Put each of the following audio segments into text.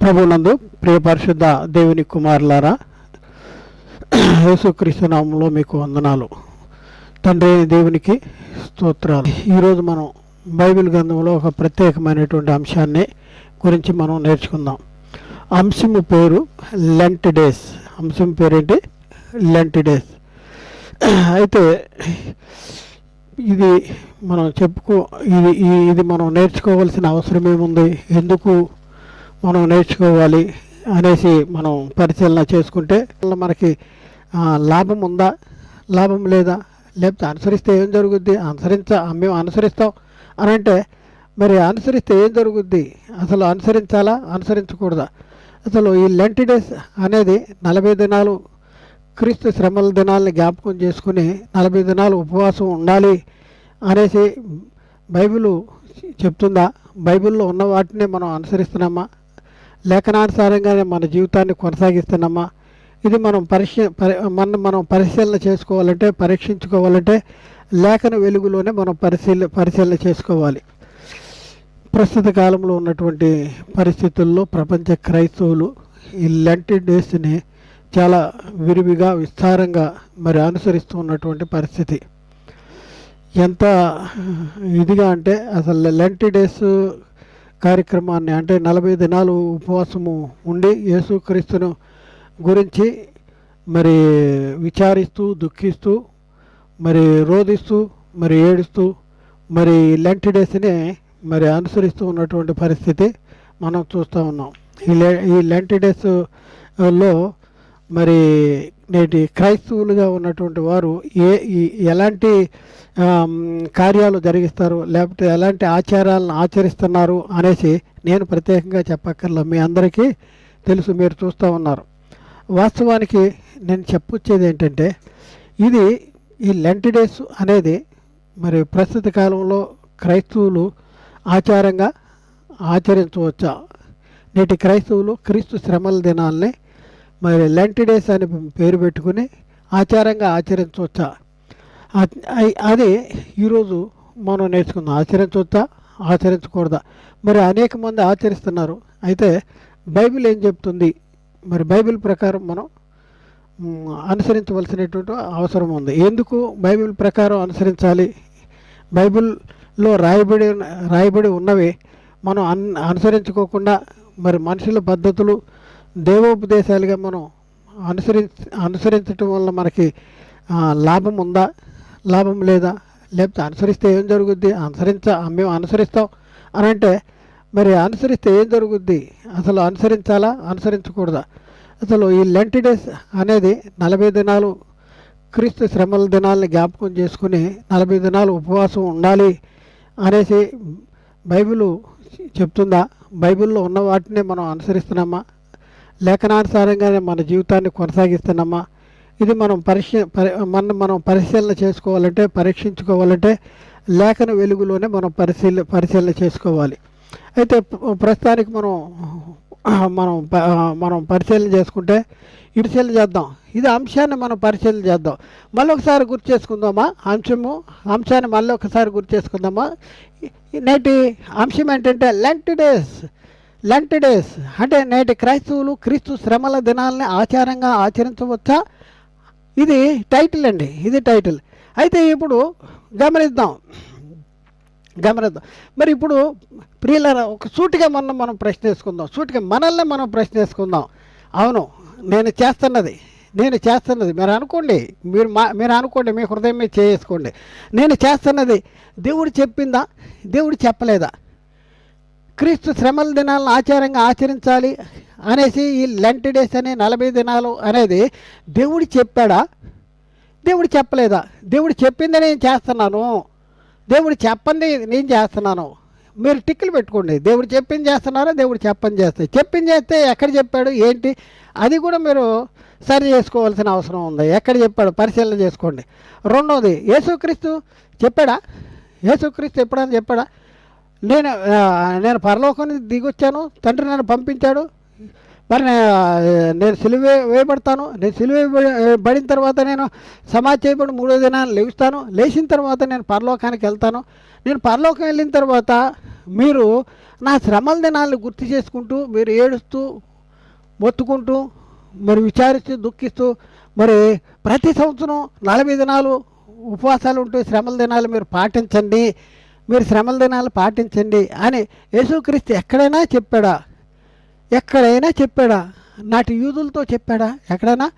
ప్రభునందు ప్రియ పరిశుద్ధ దేవుని కుమారులారా, యేసుక్రీస్తు నామములో మీకు వందనాలు. తండ్రి దేవునికి స్తోత్రాలు. ఈరోజు మనం బైబిల్ గ్రంథంలో ఒక ప్రత్యేకమైనటువంటి అంశాన్ని గురించి మనం నేర్చుకుందాం. అంశము పేరు లెంట్ డేస్. అంశం పేరేంటి? Lent days. అయితే ఇది మనం ఇది మనం నేర్చుకోవాల్సిన అవసరం ఏముంది, ఎందుకు మనం నేర్చుకోవాలి అనేసి మనం పరిశీలన చేసుకుంటే మనకి లాభం ఉందా, లాభం లేదా, లేకపోతే అనుసరిస్తే ఏం జరుగుద్ది, మేము అనుసరిస్తాం అని అంటే మరి అనుసరిస్తే ఏం జరుగుద్ది, అసలు అనుసరించాలా అనుసరించకూడదా, అసలు ఈ లెంట్ డేస్ అనేది 40 దినాలు క్రీస్తు శ్రమల దినాలని జ్ఞాపకం చేసుకుని 40 దినాలు ఉపవాసం ఉండాలి అనేసి బైబిల్ చెప్తుందా? బైబిల్లో ఉన్న వాటిని మనం అనుసరిస్తున్నామా, లేఖనానుసారంగానే మన జీవితాన్ని కొనసాగిస్తున్నామా? ఇది మనం పరిశీలన చేసుకోవాలంటే, పరీక్షించుకోవాలంటే లేఖన వెలుగులోనే మనం పరిశీలన చేసుకోవాలి. ప్రస్తుత కాలంలో ఉన్నటువంటి పరిస్థితుల్లో ప్రపంచ క్రైస్తవులు ఈ లెంట్ డేస్ని చాలా విరివిగా విస్తారంగా మరి అనుసరిస్తూ ఉన్నటువంటి పరిస్థితి. ఎంత ఇదిగా అంటే అసలు లెంట్ డేస్ కార్యక్రమాన్ని అంటే 40 దినాలు ఉపవాసము ఉండి యేసుక్రీస్తును గురించి మరి విచారిస్తూ, దుఃఖిస్తూ, మరి రోధిస్తూ, మరి ఏడుస్తూ మరి లెంట్ డేస్ని మరి అనుసరిస్తూ ఉన్నటువంటి పరిస్థితి మనం చూస్తూ ఉన్నాం. ఈ లెంట్ డేస్లో మరి నేటి క్రైస్తవులుగా ఉన్నటువంటి వారు ఎలాంటి కార్యాలు జరిగిస్తారు, లేకపోతే ఎలాంటి ఆచారాలను ఆచరిస్తున్నారు అనేసి నేను ప్రత్యేకంగా చెప్పక్కర్లా, మీ అందరికీ తెలుసు, మీరు చూస్తూ ఉన్నారు. వాస్తవానికి నేను చెప్పొచ్చేది ఏంటంటే, ఈ లెంట్ డేస్ అనేది మరి ప్రస్తుత కాలంలో క్రైస్తవులు ఆచారంగా ఆచరించవచ్చా? నేటి క్రైస్తవులు క్రీస్తు శ్రమల దినాల్ని మరి లెంట్ డేస్ అని పేరు పెట్టుకుని ఆచారంగా ఆచరించవచ్చా? అది ఈరోజు మనం నేర్చుకుందాం. ఆచరించవచ్చా, ఆచరించకూడదా? మరి అనేక మంది ఆచరిస్తున్నారు. అయితే బైబిల్ ఏం చెప్తుంది? మరి బైబిల్ ప్రకారం మనం అనుసరించవలసినటువంటి అవసరం ఉంది. ఎందుకు బైబిల్ ప్రకారం అనుసరించాలి? బైబిల్లో రాయబడి ఉన్నవి మనం అనుసరించుకోకుండా మరి మనుషుల పద్ధతులు, దేవోపదేశాలుగా మనం అనుసరించటం వల్ల మనకి లాభం ఉందా, లాభం లేదా, లేకపోతే అనుసరిస్తే ఏం జరుగుద్ది, మేము అనుసరిస్తాం అని అంటే మరి అనుసరిస్తే ఏం జరుగుద్ది, అసలు అనుసరించాలా అనుసరించకూడదా? అసలు ఈ లెంట్ డేస్ అనేది 40 దినాలు క్రీస్తు శ్రమల దినాలని జ్ఞాపకం చేసుకుని 40 దినాలు ఉపవాసం ఉండాలి అనేసి బైబిల్ చెప్తుందా? బైబిల్లో ఉన్న వాటిని మనం అనుసరిస్తున్నామా, లేఖనానుసారంగానే మన జీవితాన్ని కొనసాగిస్తున్నామా? ఇది మనం పరిశీలన చేసుకోవాలంటే, పరీక్షించుకోవాలంటే లేఖన వెలుగులోనే మనం పరిశీలన చేసుకోవాలి. అయితే ప్రస్తుతానికి మనం పరిశీలన చేసుకుంటే పరిశీలన చేద్దాం. ఇది అంశాన్ని మనం పరిశీలన చేద్దాం. మళ్ళీ ఒకసారి గుర్తు చేసుకుందామా? అంశాన్ని మళ్ళీ ఒకసారి గుర్తు చేసుకుందామా? నేటి అంశం ఏంటంటే లెంట్ డేస్ అంటే నేటి క్రైస్తవులు క్రీస్తు శ్రమల దినాలని ఆచారంగా ఆచరించవచ్చా? ఇది టైటిల్ అండి, ఇది టైటిల్. అయితే ఇప్పుడు గమనిద్దాం. మరి ఇప్పుడు ప్రియులారా, ఒక సూటిగా మనం ప్రశ్న వేసుకుందాం. సూటిగా మనల్ని మనం ప్రశ్న వేసుకుందాం. అవును, నేను చేస్తున్నది మీరు అనుకోండి, మీరు అనుకోండి, మీ హృదయం మీద చేసుకోండి. నేను చేస్తున్నది దేవుడు చెప్పిందా, దేవుడు చెప్పలేదా? క్రీస్తు శ్రమల దినాలను ఆచారంగా ఆచరించాలి అనేసి ఈ లెంట్ డేస్ అనే 40 దినాలు అనేది దేవుడు చెప్పాడా, దేవుడు చెప్పలేదా? దేవుడు చెప్పింది నేను చేస్తున్నాను, దేవుడు చెప్పండి నేను చేస్తున్నాను. మీరు టిక్కులు పెట్టుకోండి. దేవుడు చెప్పింది చేస్తున్నారా, దేవుడు చెప్పింది చేస్తే ఎక్కడ చెప్పాడు ఏంటి, అది కూడా మీరు సరి చేసుకోవాల్సిన అవసరం ఉంది. ఎక్కడ చెప్పాడు పరిశీలన చేసుకోండి. రెండవది, యేసుక్రీస్తు చెప్పాడా? యేసుక్రీస్తు ఎప్పుడైనా చెప్పాడా, నేను పరలోకం నుంచి దిగొచ్చాను, తండ్రి నన్ను పంపించాడు, మరి నేను సిలువ వేయబడతాను, నేను సిలువ పడిన తర్వాత నేను సమాధి చేయబడి 3వ దినాన్ని లేస్తాను, లేచిన తర్వాత నేను పరలోకానికి వెళ్తాను. నేను పరలోకం వెళ్ళిన తర్వాత మీరు నా శ్రమల దినాలను గుర్తు చేసుకుంటూ మీరు ఏడుస్తూ మొత్తుకుంటూ మరి విచారిస్తూ దుఃఖిస్తూ మరి ప్రతి సంవత్సరం 40 దినాలు ఉపవాసాలు ఉంటూ శ్రమల దినాలు మీరు పాటించండి, మీరు శ్రమల దినాలు పాటించండి అని యేసుక్రీస్తు ఎక్కడైనా చెప్పాడా? ఎక్కడైనా చెప్పాడా? నాటి యూదులతో చెప్పాడా? ఎక్కడైనా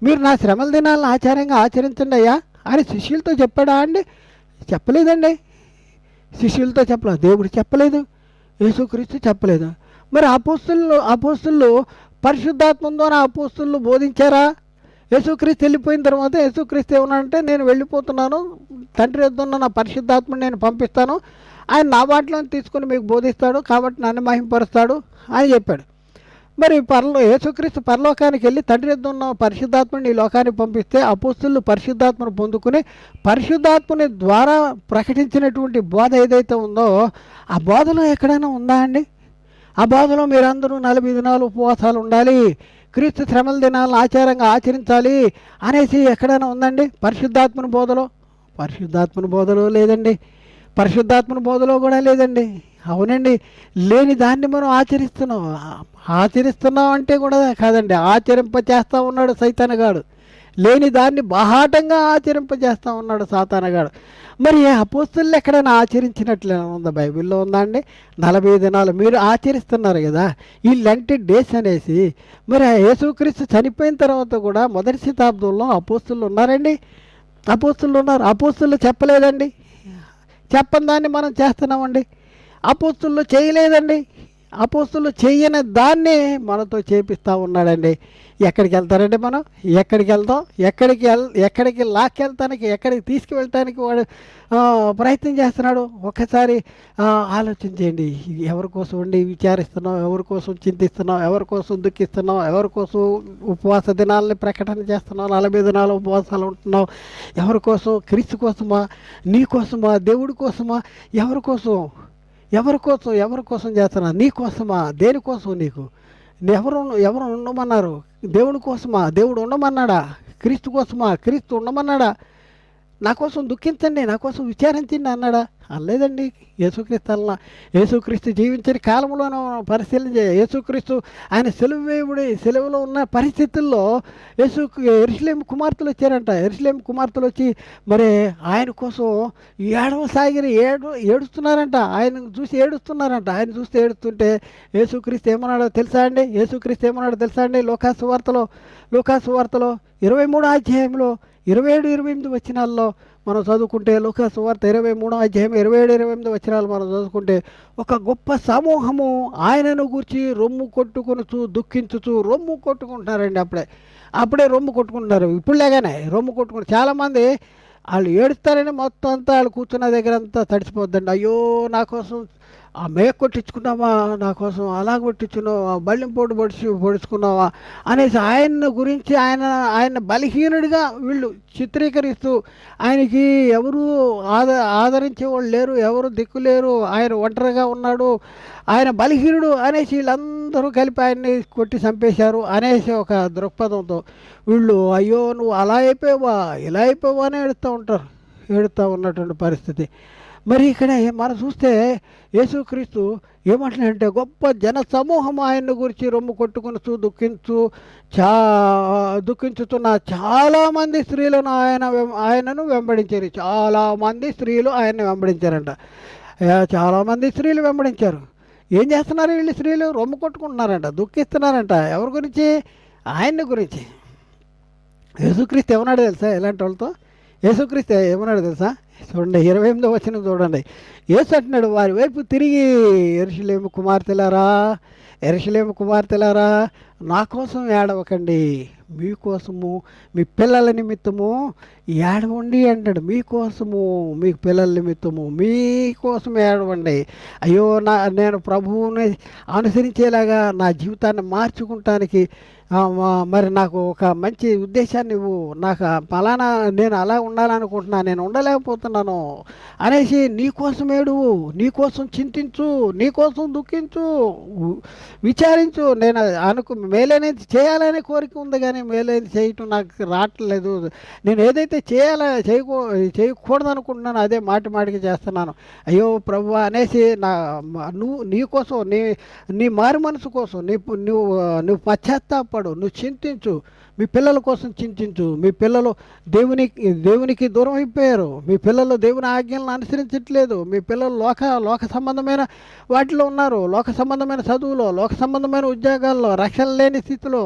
మీరు నా శ్రమల దినాలను ఆచారంగా ఆచరించండి అయ్యా అని శిష్యులతో చెప్పాడా అండి? చెప్పలేదండి. శిష్యులతో చెప్పలేదు, దేవుడు చెప్పలేదు, యేసుక్రీస్తు చెప్పలేదు. మరి అపోస్తులు పరిశుద్ధాత్మ ద్వారా అపోస్తులు బోధించారా? యేసుక్రీస్తు వెళ్ళిపోయిన తర్వాత యేసుక్రీస్తు ఏమన్నాడంటే, నేను వెళ్ళిపోతున్నాను, తండ్రి వద్ద ఉన్న నా పరిశుద్ధాత్మని నేను పంపిస్తాను, ఆయన నా బాటలను తీసుకుని మీకు బోధిస్తాడు, కాబట్టి నన్ను మహింపరుస్తాడు అని చెప్పాడు. మరి యేసుక్రీస్తు పరలోకానికి వెళ్ళి తండ్రి వద్ద ఉన్న పరిశుద్ధాత్మని ఈ లోకానికి పంపిస్తే అపోస్తులు పరిశుద్ధాత్మను పొందుకుని పరిశుద్ధాత్మని ద్వారా ప్రకటించినటువంటి బోధ ఏదైతే ఉందో ఆ బోధలో ఎక్కడైనా ఉందా అండి? ఆ బోధలో మీరందరూ 40 దినాలు ఉపవాసాలు ఉండాలి, క్రీస్తు శ్రమల దినాలను ఆచారంగా ఆచరించాలి అనేసి ఎక్కడైనా ఉందండి? పరిశుద్ధాత్మని బోధలో లేదండి. పరిశుద్ధాత్మని బోధలో కూడా లేదండి. అవునండి, లేని దాన్ని మనం ఆచరిస్తున్నాం అంటే కూడా కాదండి, ఆచరింపచేస్తూ ఉన్నాడు సైతానగాడు. లేని దాన్ని బాహాటంగా ఆచరింపజేస్తూ ఉన్నాడు సాతానగాడు. మరి అపోస్తులు ఎక్కడైనా ఆచరించినట్లే ఉందా? బైబిల్లో ఉందా అండి? 40 దినాలు మీరు ఆచరిస్తున్నారు కదా ఈ లెంట్ డేస్ అనేసి. మరి యేసుక్రీస్తు చనిపోయిన తర్వాత కూడా మొదటి శతాబ్దంలో అపోస్తులు ఉన్నారండి. అపోస్తులు చెప్పలేదండి. చెప్పని దాన్ని మనం చేస్తున్నామండి. అపోస్తులు చేయలేదండి. అపోస్తులు చేయని దాన్ని మనతో చేపిస్తూ ఉన్నాడండి. ఎక్కడికి వెళ్తారండి మనం? ఎక్కడికి లాక్కెళ్తానికి, ఎక్కడికి తీసుకువెళ్తానికి వాడు ప్రయత్నం చేస్తున్నాడు. ఒక్కసారి ఆలోచన చేయండి. ఎవరి కోసం అండి విచారిస్తున్నాం, ఎవరి కోసం చింతిస్తున్నాం, ఎవరి కోసం దుఃఖిస్తున్నాం, ఎవరి కోసం ఉపవాస దినాలని ప్రకటన చేస్తున్నాం, 40 దినాలు ఉపవాసాలు ఉంటున్నాం, ఎవరి కోసం? క్రీస్తు కోసమా? నీ కోసమా? దేవుడి కోసమా? ఎవరి కోసం చేస్తున్నా? నీ కోసమా? దేనికోసం నీకు? ఎవరు ఉండమన్నారు? దేవుడి కోసమా? దేవుడు ఉండమన్నాడా? క్రీస్తు కోసమా? క్రీస్తు ఉండమన్నాడా? నా కోసం దుఃఖించండి, నా కోసం విచారించండి అన్నాడా? అనలేదండి. యేసుక్రీస్తు జీవించిన కాలంలోనూ పరిశీలన యేసుక్రీస్తు ఆయన సెలవులో ఉన్న పరిస్థితుల్లో యెరూషలేము కుమార్తెలు వచ్చారంట. యెరూషలేము కుమార్తెలు వచ్చి మరి ఆయన కోసం ఏడుస్తున్నారంట. ఆయన చూసి ఏడుస్తున్నారంట. ఆయన చూస్తే ఏడుస్తుంటే యేసుక్రీస్తు ఏమన్నాడో తెలుసా అండి? లోకాసు వార్తలో 23వ అధ్యాయంలో 27-28 వచనాల్లో మనం చదువుకుంటే, లోకాసు వార్త 23వ అధ్యాయం 27-28 వచనాలు మనం చదువుకుంటే, ఒక గొప్ప సమూహము ఆయనను గూర్చి రొమ్ము కొట్టుకొనుచు దుఃఖించుచు రొమ్ము కొట్టుకుంటున్నారండి. అప్పుడే రొమ్ము కొట్టుకుంటున్నారు. ఇప్పుడు లేగానే రొమ్ము కొట్టుకుంటారు. చాలామంది వాళ్ళు ఏడుస్తారని మొత్తం అంతా వాళ్ళు కూర్చున్న దగ్గర అంతా తడిసిపోద్దండి. అయ్యో నా కోసం ఆ మేక కొట్టించుకున్నావా, నా కోసం అలా కొట్టించున్నావా, బళ్ళింపోటు పొడుచుకున్నావా అనేసి ఆయన గురించి ఆయన బలహీనుడిగా వీళ్ళు చిత్రీకరిస్తూ ఆయనకి ఎవరు ఆదరించే వాళ్ళు లేరు, ఎవరు దిక్కు లేరు, ఆయన ఒంటరిగా ఉన్నాడు, ఆయన బలహీనుడు అనేసి వీళ్ళందరూ కలిపి ఆయన్ని కొట్టి చంపేశారు అనేసి ఒక దృక్పథంతో వీళ్ళు అయ్యో నువ్వు అలా అయిపోయావా, ఇలా అయిపోయావా అని ఏడుస్తూ ఉన్నటువంటి పరిస్థితి. మరి ఇక్కడ మనం చూస్తే యేసుక్రీస్తు ఏమంటున్నాడంటే, గొప్ప జన సమూహం ఆయన్ని గురించి రొమ్ము కొట్టుకుని దుఃఖించుతున్న చాలామంది స్త్రీలను ఆయనను వెంబడించారు. చాలామంది స్త్రీలు ఆయన్ని వెంబడించారంట. చాలామంది స్త్రీలు వెంబడించారు. ఏం చేస్తున్నారు వీళ్ళు? స్త్రీలు రొమ్ము కొట్టుకుంటున్నారంట, దుఃఖిస్తున్నారంట. ఎవరి గురించి? ఆయన్ని గురించి. యేసుక్రీస్తు ఏమన్నాడు తెలుసా? ఇలాంటి వాళ్ళతో యేసుక్రీస్తు ఏమన్నాడు తెలుసా? చూడండి, 28వ వచనం చూడండి. యేసు అంటున్నాడు, వారి వైపు తిరిగి, యెరూషలేము కుమార్తెలారా నా కోసం ఏడవకండి, మీకోసము మీ పిల్లల నిమిత్తము ఏడవండి అంటాడు. మీకోసము మీ పిల్లల నిమిత్తము మీకోసం ఏడవండి. అయ్యో నేను ప్రభువుని అనుసరించేలాగా నా జీవితాన్ని మార్చుకుంటానికి మరి నాకు ఒక మంచి ఉద్దేశాన్ని నువ్వు నాకు ఫలానా నేను అలా ఉండాలనుకుంటున్నాను, నేను ఉండలేకపోతున్నాను అనేసి నీకోసం ఏడువు, నీకోసం చింతించు, నీకోసం దుఃఖించు, విచారించు. మేలైనది చేయాలనే కోరిక ఉంది, కానీ మేలైనది చేయటం నాకు రావట్లేదు. నేను ఏదైతే చేయకూడదు అనుకుంటున్నానో అదే మాటి మాటికి చేస్తున్నాను. అయ్యో ప్రభువా అనేసి నువ్వు నీ కోసం, నీ మారు మనసు కోసం నువ్వు పశ్చాత్తాపడు, నువ్వు చింతించు, మీ పిల్లల కోసం చింతించు. మీ పిల్లలు దేవునికి దూరం అయిపోయారు. మీ పిల్లలు దేవుని ఆజ్ఞలను అనుసరించట్లేదు. మీ పిల్లలు లోక సంబంధమైన వాటిలో ఉన్నారు. లోక సంబంధమైన చదువులో, లోక సంబంధమైన ఉద్యోగాల్లో, రక్షణ లేని స్థితిలో,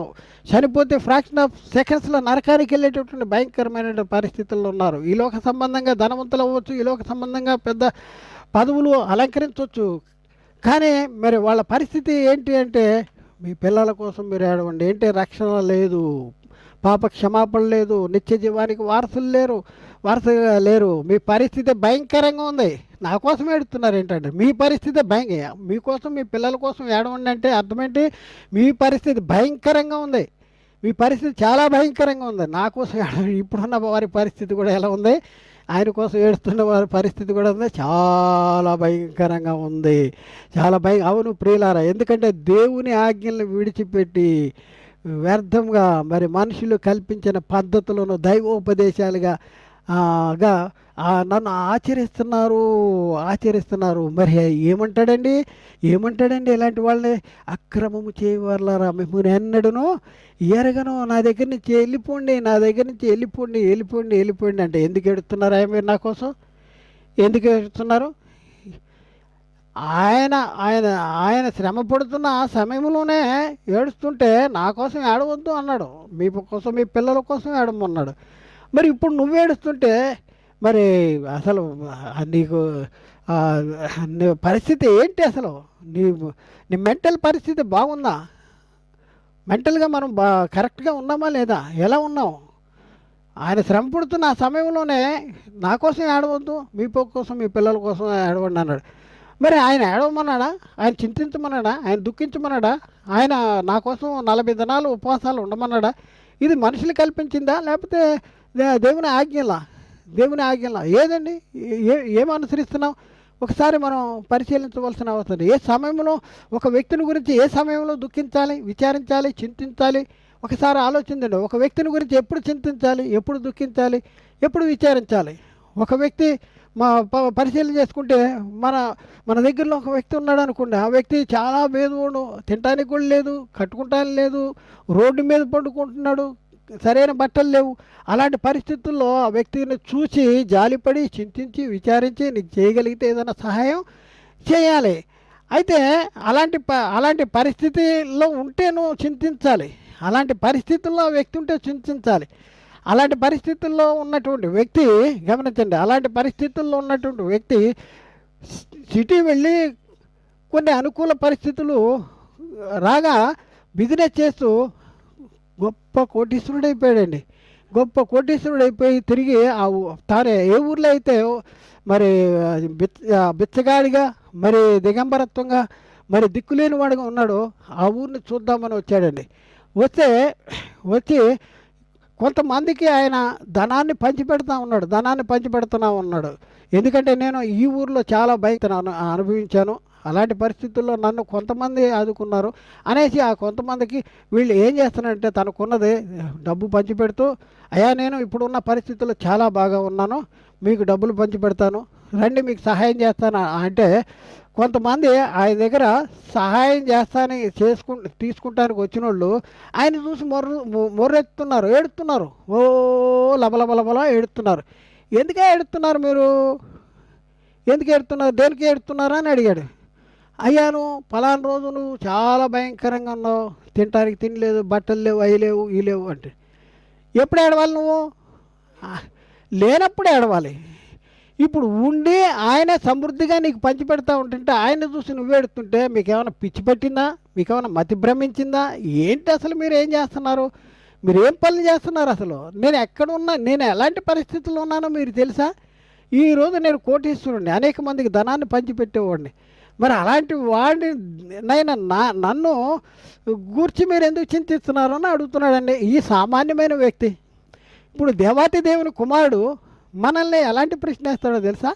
చనిపోతే ఫ్రాక్షన్ ఆఫ్ సెకండ్స్లో నరకానికి వెళ్ళేటటువంటి భయంకరమైన పరిస్థితుల్లో ఉన్నారు. ఈ లోక సంబంధంగా ధనవంతులు అవ్వచ్చు, ఈ లోక సంబంధంగా పెద్ద పదవులు అలంకరించవచ్చు. కానీ మరి వాళ్ళ పరిస్థితి ఏంటి అంటే, మీ పిల్లల కోసం మీరు ఏడవండి. ఏంటి, రక్షణ లేదు, పాప క్షమాపణ లేదు, నిత్య జీవానికి వారసుగా లేరు. మీ పరిస్థితి భయంకరంగా ఉంది. నా కోసం ఏడుతున్నారు ఏంటంటే, మీ పరిస్థితి మీకోసం, మీ పిల్లల కోసం ఏడవండి అంటే అర్థం ఏంటి? మీ పరిస్థితి భయంకరంగా ఉంది. మీ పరిస్థితి చాలా భయంకరంగా ఉంది. నా కోసం ఇప్పుడున్న వారి పరిస్థితి కూడా ఎలా ఉంది? ఆయన కోసం ఏడుస్తున్న వారి పరిస్థితి కూడా ఉంది, చాలా భయంకరంగా ఉంది. అవును ప్రియులారా, ఎందుకంటే దేవుని ఆజ్ఞలను విడిచిపెట్టి వ్యర్థంగా మరి మనుషులు కల్పించిన పద్ధతులను దైవోపదేశాలుగా నన్ను ఆచరిస్తున్నారు. మరి ఏమంటాడండి ఇలాంటి వాళ్ళని? అక్రమము చేయవాళ్ళరా మిమ్మల్ని ఎన్నడను ఎరగను, నా దగ్గర నుంచి వెళ్ళిపోండి అంటే ఎందుకు ఎడుతున్నారా మీరు? నా కోసం ఎందుకు ఎడుతున్నారు? ఆయన శ్రమ పడుతున్న ఆ సమయంలోనే ఏడుస్తుంటే నా కోసం ఏడవద్దు అన్నాడు. మీ కోసం, మీ పిల్లల కోసం ఏడమన్నాడు. మరి ఇప్పుడు నువ్వు ఏడుస్తుంటే మరి అసలు నీకు నీ పరిస్థితి ఏంటి? అసలు నీ మెంటల్ పరిస్థితి బాగుందా? మెంటల్గా మనం కరెక్ట్గా ఉన్నామా లేదా? ఎలా ఉన్నాం? ఆయన శ్రమ పడుతున్న ఆ సమయంలోనే నా కోసం ఏడవద్దు, మీ కోసం, మీ పిల్లల కోసం ఏడవండి అన్నాడు. మరి ఆయన ఏడవమన్నాడా? ఆయన చింతించమన్నాడా? ఆయన దుఃఖించమన్నాడా? ఆయన నా కోసం 40 దినాలు ఉపవాసాలు ఉండమన్నాడా? ఇది మనుషులు కల్పించిందా, లేకపోతే దేవుని ఆజ్ఞలా? ఏదండి? ఏం అనుసరిస్తున్నాం? ఒకసారి మనం పరిశీలించవలసిన అవసరం. ఏ సమయంలో ఒక వ్యక్తిని గురించి ఏ సమయంలో దుఃఖించాలి, విచారించాలి, చింతించాలి? ఒకసారి ఆలోచించండి. ఒక వ్యక్తిని గురించి ఎప్పుడు చింతించాలి, ఎప్పుడు దుఃఖించాలి, ఎప్పుడు విచారించాలి? ఒక వ్యక్తి పరిశీలన చేసుకుంటే మన దగ్గరలో ఒక వ్యక్తి ఉన్నాడు అనుకోండి. ఆ వ్యక్తి చాలా పేదోడు, తినడానికి కూడా లేదు, కట్టుకుంటానికి లేదు, రోడ్డు మీద పడుకుంటున్నాడు, సరైన బట్టలు లేవు. అలాంటి పరిస్థితుల్లో ఆ వ్యక్తిని చూసి జాలిపడి, చింతించి, విచారించి నీకు చేయగలిగితే ఏదైనా సహాయం చేయాలి. అయితే అలాంటి పరిస్థితిలో ఉంటే నువ్వు చింతించాలి. అలాంటి పరిస్థితుల్లో ఆ వ్యక్తి ఉంటే చింతించాలి. అలాంటి పరిస్థితుల్లో ఉన్నటువంటి వ్యక్తి, గమనించండి, అలాంటి పరిస్థితుల్లో ఉన్నటువంటి వ్యక్తి సిటీ వెళ్ళి కొన్ని అనుకూల పరిస్థితులు రాగా బిజినెస్ చేస్తూ గొప్ప కోటీశ్వరుడైపోయాడండి. గొప్ప కోటీశ్వరుడైపోయి తిరిగి తానే ఏ ఊర్లో అయితే మరి బిచ్చగాడిగా, మరి దిగంబరత్వంగా, మరి దిక్కులేని వాడిగా ఉన్నాడో ఆ ఊరిని చూద్దామని వచ్చాడండి. వచ్చి కొంతమందికి ఆయన ధనాన్ని పంచిపెడుతున్నా ఉన్నాడు. ఎందుకంటే నేను ఈ ఊర్లో చాలా భయంకర అనుభవించాను, అలాంటి పరిస్థితుల్లో నన్ను కొంతమంది ఆదుకున్నారు అనేసి ఆ కొంతమందికి వీళ్ళు ఏం చేస్తున్నారంటే తనకున్నది డబ్బు పంచిపెడుతూ, అయ్యా నేను ఇప్పుడున్న పరిస్థితుల్లో చాలా బాగా ఉన్నాను, మీకు డబ్బులు పంచిపెడతాను, రండి మీకు సహాయం చేస్తాను అంటే కొంతమంది ఆయన దగ్గర సహాయం తీసుకుంటానికి వచ్చిన వాళ్ళు ఆయన చూసి ఏడుతున్నారు. ఓ లబలబలబల ఏడుతున్నారు. ఎందుకే ఏడుతున్నారు మీరు? ఎందుకు ఏడుతున్నారు? దేనికి ఏడుతున్నారు అని అడిగాడు. అయ్యా నువ్వు పలానా రోజు నువ్వు చాలా భయంకరంగా ఉన్నావు, తినడానికి తినలేదు, బట్టలు లేవు, అవి లేవు, ఈ లేవు అంటే ఎప్పుడు ఏడవాలి? నువ్వు లేనప్పుడు ఏడవాలి. ఇప్పుడు ఉండి ఆయన సమృద్ధిగా నీకు పంచిపెడతా ఉంటుంటే ఆయన చూసి నువ్వు ఏడుతుంటే మీకేమైనా పిచ్చి పట్టిందా? మీకేమైనా మతి భ్రమించిందా? ఏంటి అసలు మీరు ఏం చేస్తున్నారు? మీరు ఏం పనులు చేస్తున్నారు? అసలు నేను ఎలాంటి పరిస్థితుల్లో ఉన్నానో మీరు తెలుసా? ఈరోజు నేను కోటీశ్వరుడిని, అనేక మందికి ధనాన్ని పంచిపెట్టేవాడిని. మరి అలాంటి వాడిని నన్ను గూర్చి మీరు ఎందుకు చింతిస్తున్నారు అని అడుగుతున్నాడండి ఈ సామాన్యమైన వ్యక్తి. ఇప్పుడు దేవాతి దేవుని కుమారుడు మనల్ని ఎలాంటి ప్రశ్న వేస్తాడో తెలుసా?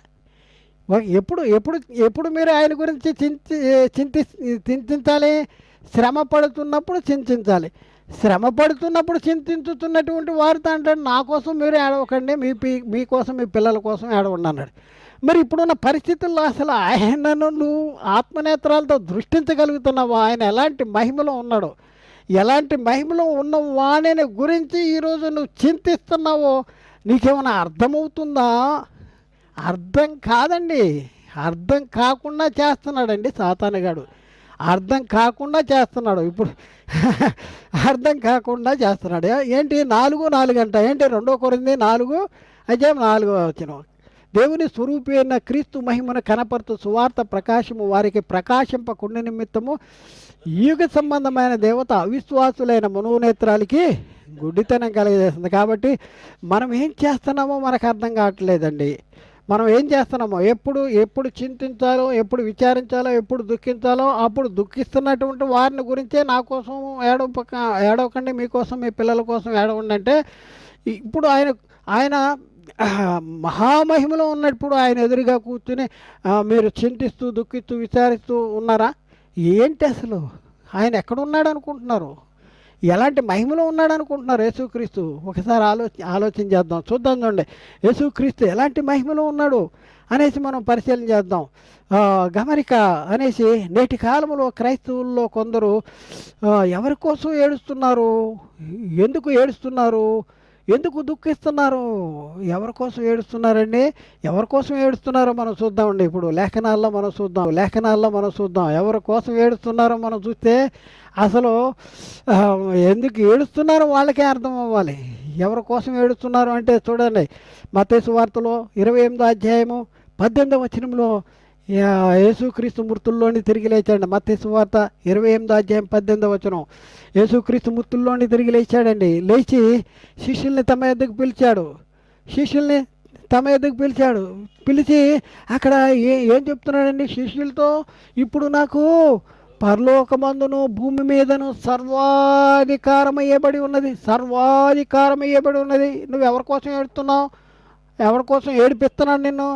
ఎప్పుడు మీరు ఆయన గురించి చింతించాలి, శ్రమ పడుతున్నప్పుడు చింతించాలి. శ్రమ పడుతున్నప్పుడు చింతించుతున్నటువంటి వారితో అంటాడు, నా కోసం మీరు ఏడవకండి, మీకోసం మీ పిల్లల కోసం ఏడవండి అన్నాడు. మరి ఇప్పుడున్న పరిస్థితుల్లో అసలు ఆయనను నువ్వు ఆత్మనేత్రాలతో దృష్టించగలుగుతున్నావా? ఆయన ఎలాంటి మహిమలో ఉన్నాడో, ఎలాంటి మహిమలో ఉన్న వాణిని గురించి ఈరోజు నువ్వు చింతిస్తున్నావో నీకేమైనా అర్థమవుతుందా? అర్థం కాదండి. అర్థం కాకుండా చేస్తున్నాడండి సాతానుగాడు. అర్థం కాకుండా చేస్తున్నాడు. ఇప్పుడు అర్థం కాకుండా చేస్తున్నాడు. ఏంటి 4:4 అంట, ఏంటి 2 కొరింథీ 4:4 దేవుని స్వరూపి అయిన క్రీస్తు మహిమను కనపరుతూ సువార్త ప్రకాశము వారికి ప్రకాశింపకుండ నిమిత్తము యుగ సంబంధమైన దేవత అవిశ్వాసులైన మనోనేత్రాలకి గుడ్డితనం కలిగజేస్తుంది. కాబట్టి మనం ఏం చేస్తున్నామో మనకు అర్థం కావట్లేదండి. మనం ఏం చేస్తున్నామో, ఎప్పుడు చింతించాలో, ఎప్పుడు విచారించాలో, ఎప్పుడు దుఃఖించాలో అప్పుడు దుఃఖిస్తున్నటువంటి వారిని గురించే నా కోసం ఏడవకండి, మీకోసం మీ పిల్లల కోసం ఏడవండి అంటే, ఇప్పుడు ఆయన మహామహిమలో ఉన్నప్పుడు ఆయన ఎదురుగా కూర్చుని మీరు చింతిస్తూ దుఃఖిస్తూ విచారిస్తూ ఉన్నారా? ఏంటి అసలు ఆయన ఎక్కడున్నాడు అనుకుంటున్నారు? ఎలాంటి మహిమలో ఉన్నాడు అనుకుంటున్నారు యేసుక్రీస్తు? ఒకసారి ఆలోచన చేద్దాం, చూద్దాం. చూడండి, యేసుక్రీస్తు ఎలాంటి మహిమలో ఉన్నాడు అనేసి మనం పరిశీలన చేద్దాం. గమనిక అనేసి నేటి కాలంలో క్రైస్తవుల్లో కొందరు ఎవరి కోసం ఏడుస్తున్నారు, ఎందుకు ఏడుస్తున్నారు, ఎందుకు దుఃఖిస్తున్నారు, ఎవరి కోసం ఏడుస్తున్నారండి? ఎవరి కోసం ఏడుస్తున్నారో మనం చూద్దామండి. ఇప్పుడు లేఖనాల్లో మనం చూద్దాం ఎవరి కోసం ఏడుస్తున్నారో మనం చూస్తే అసలు ఎందుకు ఏడుస్తున్నారో వాళ్ళకే అర్థం అవ్వాలి. ఎవరి కోసం ఏడుస్తున్నారు అంటే చూడండి, మత్తయి సువార్తలో 28:18 యేసుక్రీస్తు మృతుల్లోని తిరిగి లేచాడు. మత్తయి సువార్త 28:18 యేసుక్రీస్తు మృతుల్లోని తిరిగి లేచాడండి. లేచి శిష్యుల్ని తమ ఎద్దకు పిలిచి అక్కడ ఏం చెప్తున్నాడండి శిష్యులతో? ఇప్పుడు నాకు పరలోకమందును భూమి మీదను సర్వాధికారం ఇవ్వబడి ఉన్నది. నువ్వు ఎవరి కోసం ఏడుతున్నావు? ఎవరి కోసం ఏడిపిస్తున్నాడు నిన్ను?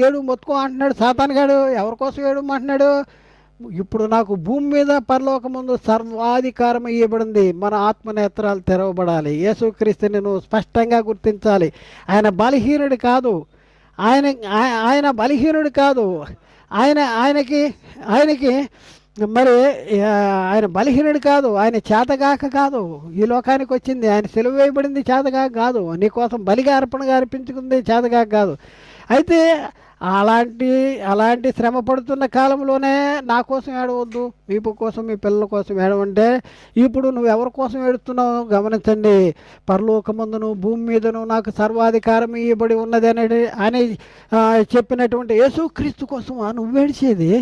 ఏడు మొత్తుకో అంటున్నాడు సాతానుగాడు. ఎవరి కోసం ఏడుమంటున్నాడు? ఇప్పుడు నాకు భూమి మీద పరలోకమందు సర్వాధికారం ఇవ్వబడింది. మన ఆత్మనేత్రాలు తెరవబడాలి. యేసుక్రీస్తుని నువ్వు స్పష్టంగా గుర్తించాలి. ఆయన బలహీనుడు కాదు. ఆయనకి మరి ఆయన బలహీనుడు కాదు, ఆయన చేతగాక కాదు ఈ లోకానికి వచ్చింది. ఆయన సెలవు వేయబడింది చేతగాక కాదు, నీకోసం బలిగా అర్పణగా అర్పించుకుంది చేతగాక కాదు. అయితే అలాంటి శ్రమ పడుతున్న కాలంలోనే నా కోసం ఏడవద్దు, మీ కోసం మీ పిల్లల కోసం ఏడవంటే ఇప్పుడు నువ్వు ఎవరి కోసం ఏడుస్తున్నావు గమనించండి. పరలోకమందును భూమి మీదను నాకు సర్వాధికారం ఇవ్వబడి ఉన్నది అని చెప్పినటువంటి యేసుక్రీస్తు కోసం నువ్వు ఏడిచేది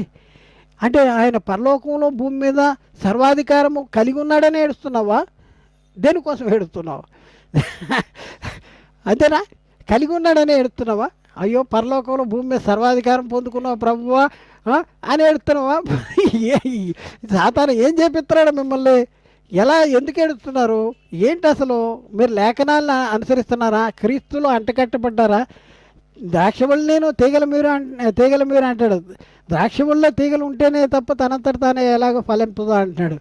అంటే ఆయన పరలోకంలో భూమి మీద సర్వాధికారము కలిగి ఉన్నాడని ఏడుస్తున్నావా? దేనికోసం ఏడుస్తున్నావు? అంతేనా? కలిగి ఉన్నాడని ఏడుస్తున్నావా? అయ్యో పరలోకంలో భూమి మీద సర్వాధికారం పొందుకున్నావు ప్రభువా అని ఏడుస్తున్నావా? సాతాను ఏం చేపిస్తున్నాడు మిమ్మల్ని? ఎందుకు ఏడుస్తున్నారు? ఏంటి అసలు? మీరు లేఖనాలను అనుసరిస్తున్నారా? క్రీస్తులో అంటకట్టబడ్డారా? ద్రాక్షవల్లిను తీగల మీరు అంటాడు. ద్రాక్షవల్లిలో తీగలు ఉంటేనే తప్ప తనంతట తానే ఎలాగో ఫలింపదో అంటున్నాడు.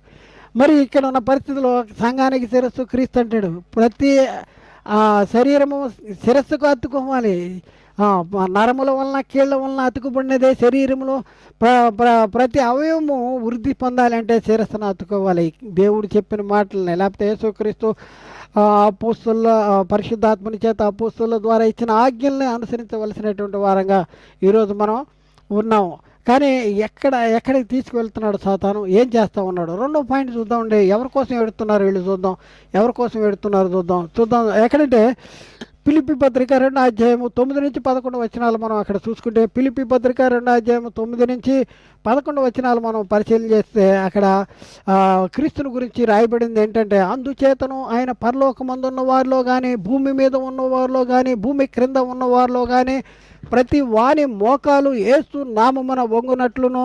మరి ఇక్కడ ఉన్న పరిస్థితిలో సంఘానికి శిరస్సు క్రీస్తు అంటాడు. ప్రతి శరీరము శిరస్సుకు అతుక్కోవాలి. నరముల వలన కీళ్ళ వలన అతుకుబడినదే శరీరంలో ప్రతి అవయవము వృద్ధి పొందాలంటే శిరస్సును అతుక్కోవాలి. దేవుడు చెప్పిన మాటలని, లేకపోతే యేసుక్రీస్తు అపోస్తలుల పరిశుద్ధాత్మని చేత అపోస్తలుల ద్వారా ఇచ్చిన ఆజ్ఞల్ని అనుసరించవలసినటువంటి వారంగా ఈరోజు మనం ఉన్నాము. కానీ ఎక్కడికి తీసుకువెళ్తున్నాడు సాతాను? ఏం చేస్తూ ఉన్నాడు? 2వ పాయింట్ చూద్దామండి. ఎవరి కోసం ఏడుతున్నారు వీళ్ళు చూద్దాం. ఎవరి కోసం ఏడుతున్నారు చూద్దాం. ఎక్కడంటే ఫిలిప్పీ పత్రిక 2:9-11 మనం అక్కడ చూసుకుంటే, ఫిలిప్పీ పత్రిక 2:9-11 మనం పరిశీలన చేస్తే అక్కడ క్రీస్తుని గురించి రాయబడింది ఏంటంటే, అందుచేతను ఆయన పరలోకమందున్న వారిలో కానీ, భూమి మీద ఉన్నవారిలో కానీ, భూమి క్రింద ఉన్నవారిలో కానీ ప్రతి వాని మోకాలు యేసు నామమున వంగునట్లును,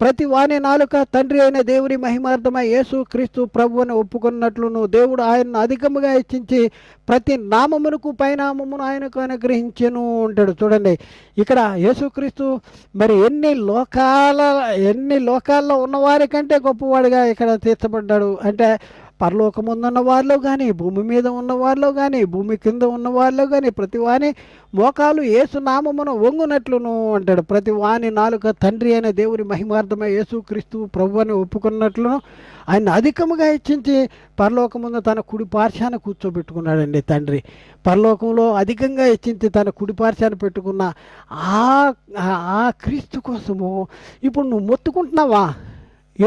ప్రతి వాని నాలుక తండ్రి అయిన దేవుని మహిమార్థమై యేసు క్రీస్తు ప్రభువుని ఒప్పుకున్నట్లును దేవుడు ఆయన్ను అధికముగా హెచ్చించి ప్రతి నామమునకు పైనామమును ఆయనకు అనుగ్రహించెను అంటాడు. చూడండి ఇక్కడ యేసుక్రీస్తు మరి ఎన్ని లోకాల్లో ఉన్నవారి కంటే గొప్పవాడిగా ఇక్కడ తీర్చబడ్డాడు. అంటే పరలోకముందున్న వారిలో కానీ, భూమి మీద ఉన్న వారిలో కానీ, భూమి కింద ఉన్న వారిలో కానీ ప్రతి వాని మోకాలు యేసు నామమును వంగునట్లును అంటాడు. ప్రతి వాని నాలుక తండ్రి అయిన దేవుని మహిమార్థమై యేసుక్రీస్తు ప్రభువుని ఒప్పుకున్నట్లును ఆయన అధికముగా హెచ్చించి పరలోకముందు తన కుడి పార్శ్వాన కూర్చోబెట్టుకున్నాడండి తండ్రి. పరలోకంలో అధికంగా హెచ్చించి తన కుడి పార్శ్వాన పెట్టుకున్న ఆ క్రీస్తు కోసము ఇప్పుడు నువ్వు మొత్తుకుంటున్నావా?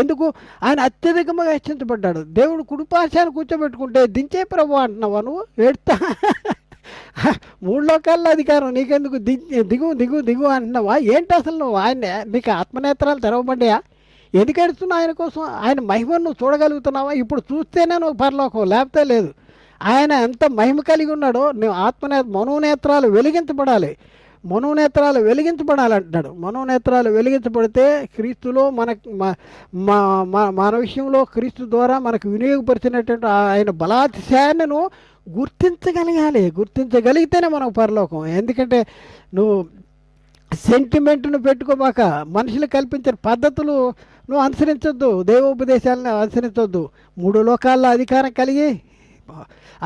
ఎందుకు? ఆయన అత్యధికంగా హెచ్చించబడ్డాడు. దేవుడు కుడిపార్శ్వాన కూర్చోబెట్టుకుంటే దించే ప్రభు అంటున్నావా నువ్వు? ఏడుతా 3 లోకాల్లో అధికారం నీకెందుకు? దిగు దిగు దిగు అంటున్నావా? ఏంటి అసలు నువ్వు? ఆయన నీకు ఆత్మనేత్రాలు తెరవబడ్డాయా? ఎందుకు ఎడుతున్నావు ఆయన కోసం? ఆయన మహిమను నువ్వు చూడగలుగుతున్నావా? ఇప్పుడు చూస్తేనే నువ్వు పరలోకం, లేకపోతే లేదు. ఆయన ఎంత మహిమ కలిగి ఉన్నాడో నువ్వు మనోనేత్రాలు వెలిగించబడాలి. మనోనేత్రాలు వెలిగించబడాలంటున్నాడు. మనోనేత్రాలు వెలిగించబడితే క్రీస్తులో మన విషయంలో క్రీస్తు ద్వారా మనకు వినియోగపరిచినటువంటి ఆయన బలాతిశయాన్ని నువ్వు గుర్తించగలిగితేనే మనకు పరలోకం. ఎందుకంటే నువ్వు సెంటిమెంట్ను పెట్టుకోమాక, మనుషులు కల్పించిన పద్ధతులు నువ్వు అనుసరించొద్దు, దైవోపదేశాలను అనుసరించొద్దు. 3 లోకాల్లో అధికారం కలిగి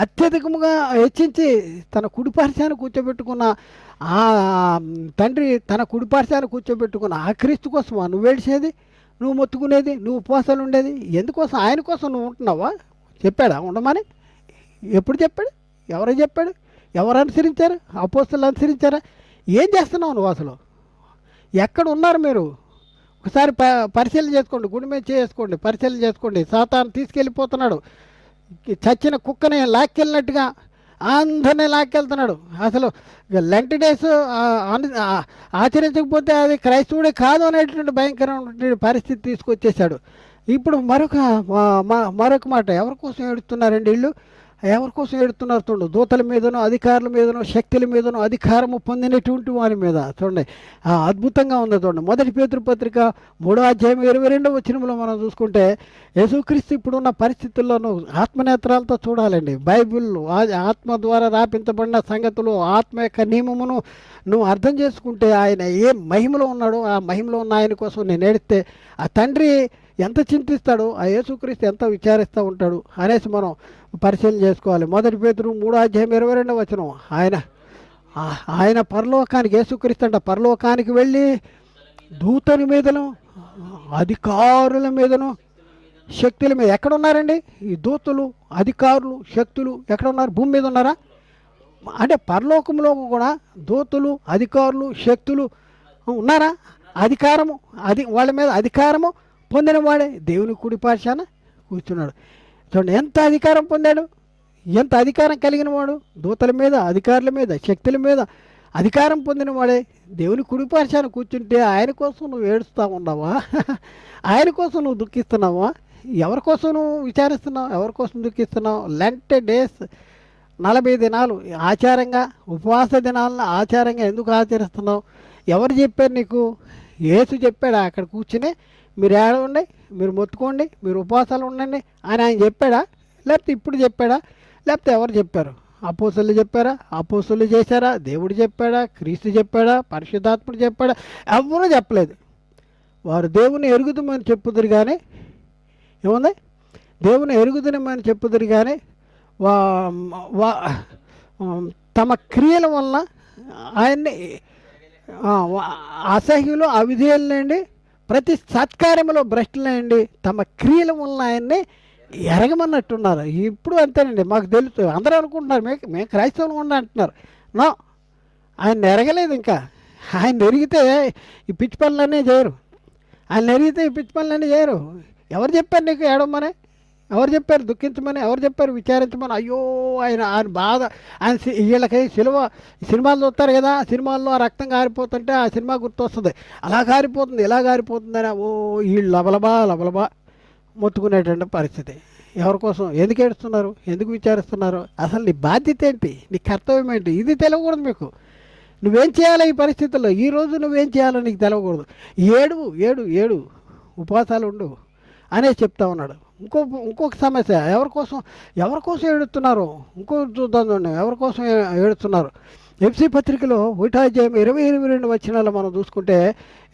అత్యధికముగా హెచ్చించి తన కుడిపార్శ్వాన కూర్చోబెట్టుకున్న ఆ తండ్రి, తన కుడిపార్శ్వాన కూర్చోబెట్టుకున్న ఆ క్రీస్తు కోసం నువ్వు ఏడిచేది, నువ్వు మొత్తుకునేది, నువ్వు ఉపవాసాలు ఉండేది ఎందుకోసం? ఆయన కోసం నువ్వు ఉంటున్నావా? చెప్పాడా ఉండమని? ఎప్పుడు చెప్పాడు? ఎవరు చెప్పాడు? ఎవరు అనుసరించారు? అపోస్తలులు అనుసరించారా? ఏం చేస్తున్నావు నువ్వు అసలు? ఎక్కడ ఉన్నారు మీరు? ఒకసారి పరిశీలన చేసుకోండి, గుడి మీద చేసుకోండి, పరిశీలన చేసుకోండి. సాతాను తీసుకెళ్ళిపోతున్నాడు. చచ్చిన కుక్కని లాక్కెళ్ళినట్టుగా అందరినీ లాక్కెళ్తున్నాడు. అసలు లెంట్ డేస్ ఆచరించకపోతే అది క్రైస్తవుడే కాదు అనేటువంటి భయంకరమైన పరిస్థితి తీసుకొచ్చేసాడు. ఇప్పుడు మరొక మాట, ఎవరి కోసం ఏడుస్తున్నారండి వీళ్ళు? ఎవరి కోసం ఏడుతున్నారు? చూడండి, దూతల మీదనో అధికారుల మీదనో శక్తుల మీదనో అధికారము పొందినటువంటి వారి మీద. చూడండి అద్భుతంగా ఉంది. చూడండి మొదటి పేతురు పత్రిక 3వ అధ్యాయం 22వ వచనంలో మనం చూసుకుంటే యేసుక్రీస్తు ఇప్పుడున్న పరిస్థితుల్లోనూ ఆత్మనేత్రాలతో చూడాలండి. బైబిల్ ఆత్మ ద్వారా రాపించబడిన సంగతులు, ఆత్మ యొక్క నియమమును నువ్వు అర్థం చేసుకుంటే ఆయన ఏ మహిమలో ఉన్నాడో ఆ మహిమలో ఉన్న ఆయన కోసం నేను ఏడిస్తే ఆ తండ్రి ఎంత చింతిస్తాడో ఆ యేసుక్రీస్తు ఎంత విచారిస్తూ ఉంటాడు అనేసి మనం పరిశీలన చేసుకోవాలి. మొదటి పేతురు 3వ అధ్యాయం 22వ వచనం, ఆయన పరలోకానికి, యేసుక్రీస్తు అంట పరలోకానికి వెళ్ళి దూతల మీదను అధికారుల మీదను శక్తుల మీద. ఎక్కడ ఉన్నారండి ఈ దూతలు, అధికారులు, శక్తులు? ఎక్కడ ఉన్నారు? భూమి మీద ఉన్నారా? అంటే పరలోకంలో కూడా దూతలు, అధికారులు, శక్తులు ఉన్నారా? అధికారము వాళ్ళ మీద అధికారము పొందిన వాడే దేవుని కుడి పార్శ్వాన కూర్చున్నాడు. చూడండి ఎంత అధికారం పొందాడు, ఎంత అధికారం కలిగిన వాడు. దూతల మీద, అధికారుల మీద, శక్తుల మీద అధికారం పొందిన వాడే దేవుని కుడి పార్శ్వాన కూర్చుంటే ఆయన కోసం నువ్వు ఏడుస్తూ ఉన్నావా? ఆయన కోసం నువ్వు దుఃఖిస్తున్నావా? ఎవరి కోసం నువ్వు విచారిస్తున్నావు? ఎవరి కోసం దుఃఖిస్తున్నావు? లెంట్ డేస్ 40 దినాలు ఆచారంగా, ఉపవాస దినాలను ఆచారంగా ఎందుకు ఆచరిస్తున్నావు? ఎవరు చెప్పారు నీకు? యేసు చెప్పాడా అక్కడ కూర్చుని మీరు ఏడవండి, మీరు మొత్తుకోండి, మీరు ఉపవాసాలు ఉండండి అని ఆయన చెప్పాడా? లేకపోతే ఇప్పుడు చెప్పాడా? లేకపోతే ఎవరు చెప్పారు? అపోస్తలులు చెప్పారా? అపోస్తలులు చేశారా? దేవుడు చెప్పాడా? క్రీస్తు చెప్పాడా? పరిశుద్ధాత్ముడు చెప్పాడా? ఎవరూ చెప్పలేదు. వారు దేవుని ఎరుగుదమని చెప్పుదురు కానీ, ఏముంది? దేవుని ఎరుగుదమని చెప్పుదురు కానీ తమ క్రియల వల్ల ఆయన్ని అసహ్యులు, అవిధేయులండి, ప్రతి సత్కార్యంలో భ్రష్టులండి, తమ క్రియల వల్ల ఆయన్ని ఎరగమన్నట్టున్నారు. ఇప్పుడు అంతేనండి, మాకు తెలుసు. అందరూ అనుకుంటున్నారు మేము క్రైస్తవులు ఉండ అంటున్నారు. నో, ఆయన ఎరగలేదు. ఇంకా ఆయన ఎరిగితే ఈ పిచ్చి పనులన్నీ చేయరు. ఆయన ఎరిగితే ఈ పిచ్చి పనులన్నీ చేయరు. ఎవరు చెప్పారు నీకు ఏడవమని? ఎవరు చెప్పారు దుఃఖించమని? ఎవరు చెప్పారు విచారించమని? అయ్యో ఆయన బాధ, ఆయన వీళ్ళకి సినిమాలు చూస్తారు కదా, సినిమాల్లో ఆ రక్తం కారిపోతుంటే ఆ సినిమా గుర్తొస్తుంది. అలా కారిపోతుంది, ఇలా కారిపోతుందని వీళ్ళు లబలబా మొత్తుకునేటువంటి పరిస్థితి. ఎవరి కోసం? ఎందుకు ఏడుస్తున్నారు? ఎందుకు విచారిస్తున్నారు? అసలు నీ బాధ్యత ఏంటి? నీ కర్తవ్యం ఏంటి? ఇది తెలియకూడదు మీకు. నువ్వేం చేయాలి ఈ పరిస్థితుల్లో? ఈరోజు నువ్వేం చేయాలో నీకు తెలవకూడదు. ఏడు ఏడు ఏడు ఉపవాసాలు ఉండు అనేసి చెప్తా ఉన్నాడు. ఇంకొక సమస్య, ఎవరి కోసం ఏడుతున్నారు? చూద్దాం చూడండి, ఎవరి కోసం ఏడుతున్నారు. ఎఫ్సి పత్రికలో 1వ అధ్యాయం 20-22 వచనాలు మనం చూసుకుంటే,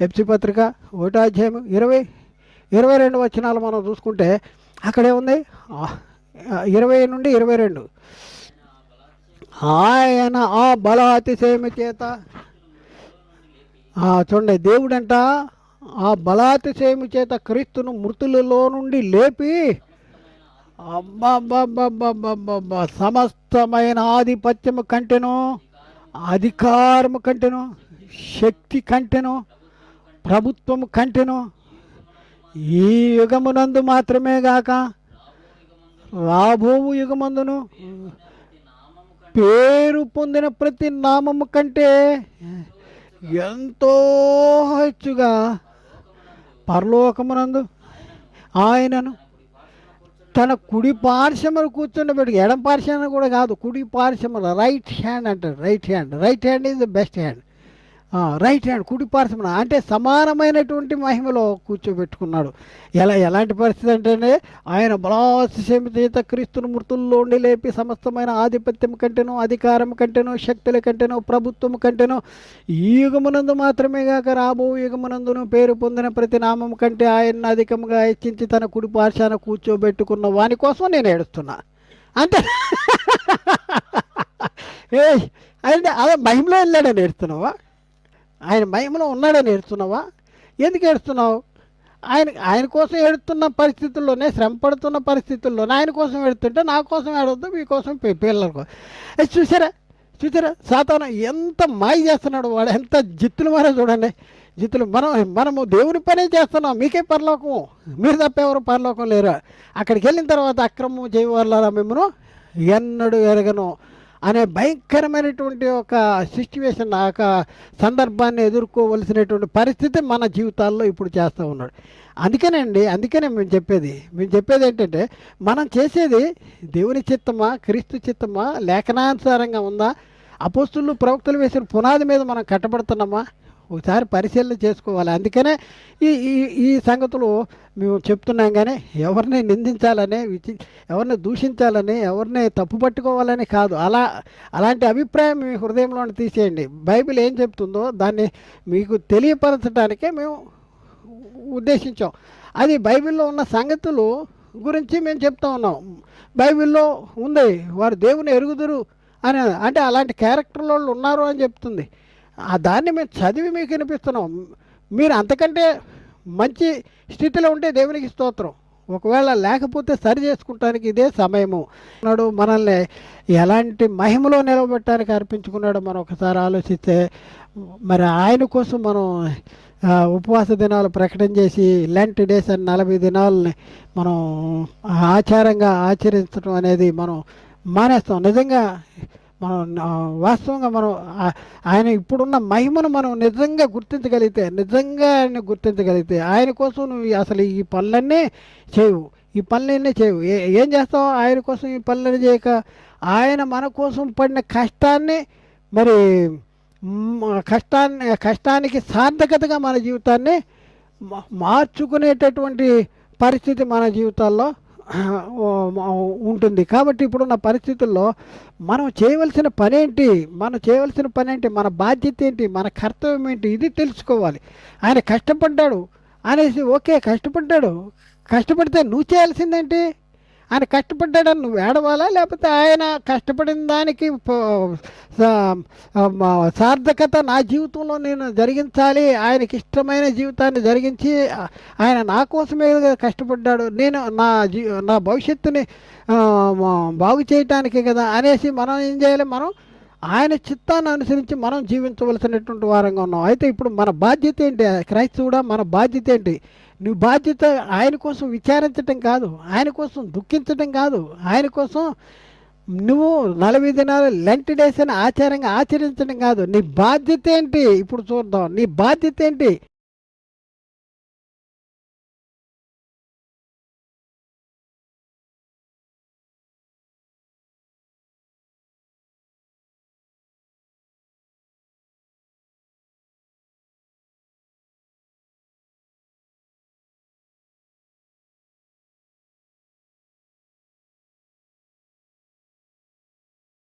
ఎఫ్సి పత్రిక 1వ అధ్యాయం 20-22 వచనాలు మనం చూసుకుంటే అక్కడే ఉంది 20-22. ఆయన ఆ బలాతిశయము చేత, చూడండి, దేవుడంట ఆ బలాతిశయము చేత క్రీస్తును మృతులలో నుండి లేపి సమస్తమైన ఆధిపత్యము కంటెను, అధికారము కంటెను, శక్తి కంటెను, ప్రభుత్వము కంటెను ఈ యుగమునందు మాత్రమే గాక రాబోవు యుగమందును పేరు పొందిన ప్రతి నామము కంటే ఎంతో హెచ్చుగా పరలోకమునందు ఆయనను తన కుడి పార్శ్వమును కూర్చుండబెట్టి, ఎడం పార్శ్వము కూడా కాదు, కుడి పార్శ్వమున, రైట్ హ్యాండ్ అంటారు. Right hand is the best hand. Right hand, కుడి పార్శ్వమున, అంటే సమానమైనటువంటి మహిమలో కూర్చోబెట్టుకున్నాడు. ఎలాంటి పరిస్థితి అంటే, ఆయన బలాతిశయము చేత క్రీస్తును మృతుల్లో ఉండి లేపి సమస్తమైన ఆధిపత్యం కంటేనో, అధికారం కంటేనో, శక్తుల కంటేనో, ప్రభుత్వం కంటేనో ఈ యుగమునందు మాత్రమే కాక రాబో యుగమునందును పేరు పొందిన ప్రతి నామం కంటే ఆయన్ని అధికంగా హెచ్చించి తన కుడి పార్శ్వాన కూర్చోబెట్టుకున్న వాని కోసం నేను ఏడుస్తున్నా అంటే అంటే అదే మహిమలో వెళ్ళాడని ఏడుస్తున్నావా? ఆయన మహిమలో ఉన్నాడని ఏడుస్తున్నావా? ఎందుకు ఏడుస్తున్నావు? ఆయన కోసం ఏడుతున్న పరిస్థితుల్లోనే, శ్రమ పడుతున్న పరిస్థితుల్లోనే ఆయన కోసం ఏడుతుంటే నా కోసం ఏడవద్దు, మీకోసం పిల్లల కోసం. చూసారా సాతాను ఎంత మాయ చేస్తున్నాడు, వాడు ఎంత జిత్తులు మారే చూడండి. జిత్తులు మనము దేవుని పనే చేస్తున్నాం. మీకే పరలోకము, మీరు తప్ప ఎవరు పరలోకం లేరు. అక్కడికి వెళ్ళిన తర్వాత అక్రమం చేయవాళ్ళరా మిమ్మను ఎన్నడూ ఎరగను అనే భయంకరమైనటువంటి ఒక సిచ్యువేషన్, ఆ ఒక సందర్భాన్ని ఎదుర్కోవలసినటువంటి పరిస్థితి మన జీవితాల్లో ఇప్పుడు చేస్తూ ఉన్నాడు. అందుకనే మేము చెప్పేది ఏంటంటే, మనం చేసేది దేవుని చిత్తమా, క్రీస్తు చిత్తమా, లేఖనానుసారంగా ఉందా, అపోస్తులు ప్రవక్తలు వేసిన పునాది మీద మనం కట్టబడుతున్నామా, ఒకసారి పరిశీలన చేసుకోవాలి. అందుకనే ఈ సంగతులు మేము చెప్తున్నాం. కానీ ఎవరిని నిందించాలని, ఎవరిని దూషించాలని, ఎవరిని తప్పు పట్టుకోవాలని కాదు. అలాంటి అభిప్రాయం మీ హృదయంలో తీసేయండి. బైబిల్ ఏం చెప్తుందో దాన్ని మీకు తెలియపరచడానికే మేము ఉద్దేశించాం. అది బైబిల్లో ఉన్న సంగతులు గురించి మేము చెప్తా ఉన్నాం. బైబిల్లో ఉంది, వారు దేవుని ఎరుగుదురు అని, అంటే అలాంటి క్యారెక్టర్ వాళ్ళు ఉన్నారు అని చెప్తుంది. దాన్ని మేము చదివి మీకు వినిపిస్తున్నాం. మీరు అంతకంటే మంచి స్థితిలో ఉంటే దేవునికి స్తోత్రం. ఒకవేళ లేకపోతే సరి చేసుకుంటానికి ఇదే సమయము. నాడు మనల్ని ఎలాంటి మహిమలో నిలబెట్టడానికి అర్పించుకున్నాడో మనం ఒకసారి ఆలోచిస్తే, మరి ఆయన కోసం మనం ఉపవాస దినాలు ప్రకటన చేసి లెంట్ డేస్ అని 40 దినాలని మనం ఆచారంగా ఆచరించడం అనేది మనం మానేస్తాం. నిజంగా మనం వాస్తవంగా మనం ఆయన ఇప్పుడున్న మహిమను మనం నిజంగా గుర్తించగలిగితే ఆయన కోసం నువ్వు అసలు ఈ పనులన్నీ చేయవు. ఏం చేస్తావు? ఆయన కోసం ఈ పనులన్నీ చేయక ఆయన మన కోసం పడిన కష్టాన్ని, మరి కష్టానికి సార్థకతగా మన జీవితాన్ని మార్చుకునేటటువంటి పరిస్థితి మన జీవితాల్లో ఉంటుంది. కాబట్టి ఇప్పుడున్న పరిస్థితుల్లో మనం చేయవలసిన పని ఏంటి, మన బాధ్యత ఏంటి, మన కర్తవ్యం ఏంటి, ఇది తెలుసుకోవాలి. ఆయన కష్టపడ్డాడు అనేసి, ఓకే కష్టపడితే నువ్వు చేయాల్సిందేంటి? ఆయన కష్టపడ్డాడని నువ్వు ఏడవాలా, లేకపోతే ఆయన కష్టపడిన దానికి సార్థకత నా జీవితంలో నేను జరిగించాలి, ఆయనకి ఇష్టమైన జీవితాన్ని జరిగించి ఆయన నా కోసమే కష్టపడ్డాడు, నేను నా భవిష్యత్తుని బాగు చేయటానికి కదా అనేసి మనం ఏం చేయాలి? మనం ఆయన చిత్తాన్ని అనుసరించి మనం జీవించవలసినటువంటి వారంగా ఉన్నాం. అయితే ఇప్పుడు మన బాధ్యత ఏంటి? క్రైస్తవుడా, మన బాధ్యత ఏంటి? నువ్వు బాధ్యత ఆయన కోసం విచారించటం కాదు, ఆయన కోసం దుఃఖించటం కాదు, ఆయన కోసం నువ్వు 40 దినాలు లెంట్ డేస్ అని ఆచారంగా ఆచరించడం కాదు. నీ బాధ్యత ఏంటి? ఇప్పుడు చూద్దాం. నీ బాధ్యత ఏంటి?